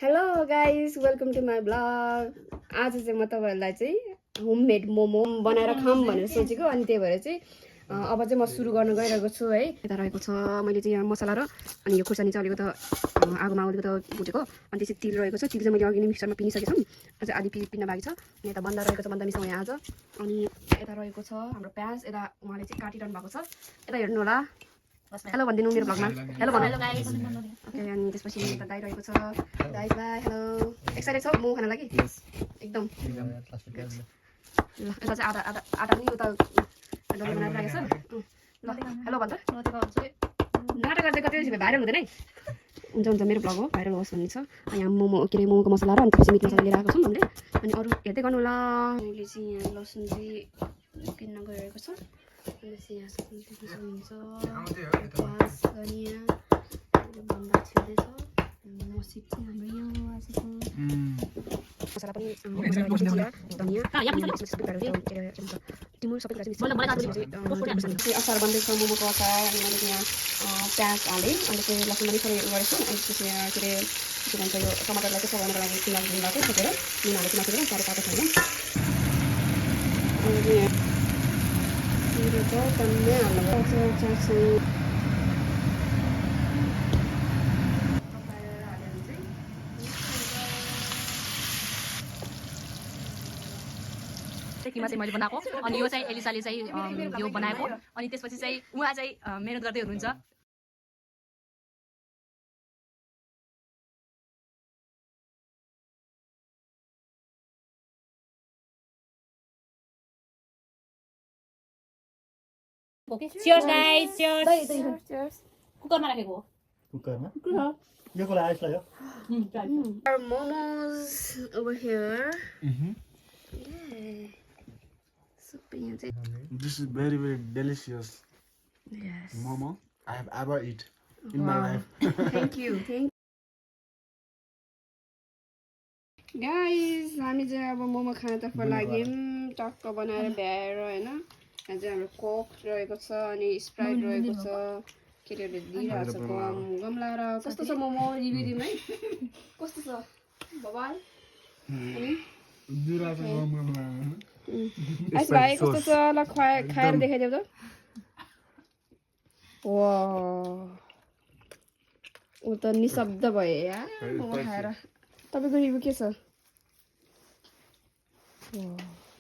Hello guys welcome to my blog. आज चाहिँ म तपाईहरुलाई चाहिँ होममेड मोमो बनाएर खाऊँ भनेर सोचेको। अनि त्यही भएर चाहिँ अब चाहिँ म सुरु गर्न गइरहेको छु है। यता रहेको छ मैले चाहिँ यहाँ मसला र अनि यो खुर्सानी चाहिँ अलिकति आगोमा अलिकति भुटेको। अनि त्यसै तिल रहेको छ। तिल चाहिँ मैले अघि नै मिक्सरमा पिनिसकेको छु। अझ आधी पिन्न बाँकी छ। अनि यता बन्दा रहेको छ, बन्दा मिसाउँ यहाँ आज। अनि यता रहेको छ हाम्रो प्याज, यता उहाँले चाहिँ काटिरहनु भएको छ। यता हेर्नु होला। हेलो भनिदिनु मेरो ब्लगमा। हेलो भन्नु। Hello guys. ओके, अनि त्यसपछि यता दाइ रहेको छ। दाइ बाई, हेलो। एक्साइटेड छ मोमो खान लागि? एकदम। ल यता चाहिँ आधा आधा आधा पनि उता डल्लो बनाएर राखेको छ। ल हेलो भन्छ। नाटक गर्दै कति भाइरल हुँदैन है। हुन्छ हुन्छ, मेरो ब्लग हो, भाइरल होस् भन्ने छ। यहाँ मोमो के अरे मोमोको मसला र अनि त्यसपछि मिट मसला लिएर आएको छौँ हामीले। अनि अरू हेर्दै गर्नु होला। मैले चाहिँ यहाँ लसुन चाहिँ किन्न गइरहेको छ। अनि चाहिँ यहाँ देख्न सक्नुहुन्छ प्याज, धनियाँ बन्दा छिर्दैछ। मसित चाहिँ हाम्रो यहाँ आजको मसला पनि धनियाँ तिम्रो सबै अचार बन्दैछ मोमोको अचार। अनि मैले यहाँ प्याज हालेँ, अनि चाहिँ लसुन पनि थोरै गरेको छु। अनि त्यसपछि यहाँ के अरे के भन्छ यो टमाटरलाई चाहिँ पकाउनको लागि पियाज दिनु भएको छोपेर नुन हालेको माथि साह्रै पाएको छैन। अनि टन्नै हाल्नुपर्छ अचार चाहिँ। किमा चाहिँ मैले बनाएको। अनि यो चाहिँ एलिसाले चाहिँ यो बनाएको। अनि त्यसपछि चाहिँ उहाँ चाहिँ मेहनत गर्दै हुनुहुन्छ। Okay cheers guys, cheers. कुकरमा राखेको हो। कुकरमा यो कुरा आइस लाग्यो। Our momos over here. This is very delicious Yes. momo I have ever eat in my life. Thank you. Guys, हामी चाहिँ अब मोमो खानतर्फ लाग्यौँ। टक्क बनाएर भ्याएर होइन। यहाँ चाहिँ हाम्रो कोक रहेको छ, अनि स्प्राइट रहेको छ। केटीहरूले दिइरहेको छ गम लाएर। कस्तो छ मोमो रिभ्यू दिउँ है? कस्तो छ बबाल? आइस भाइ कस्तो छ? ल खाएर देखाइदेऊ त। ऊ त निशब्द भयो यार मोमो खाएर। तपाईँको रिभ्यू के छ?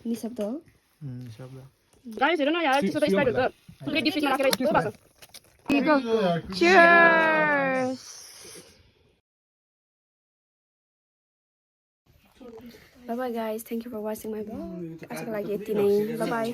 निशब्द हो। गाइस हेर न यार, त्यसो त स्प्राइट हुन्छ। फुल्ली डिप फ्रिजमा राखेर यस्तो भएको छ। Cheers! Bye bye guys, thank you for watching my vlog. आजको लागि यति नै। Bye bye.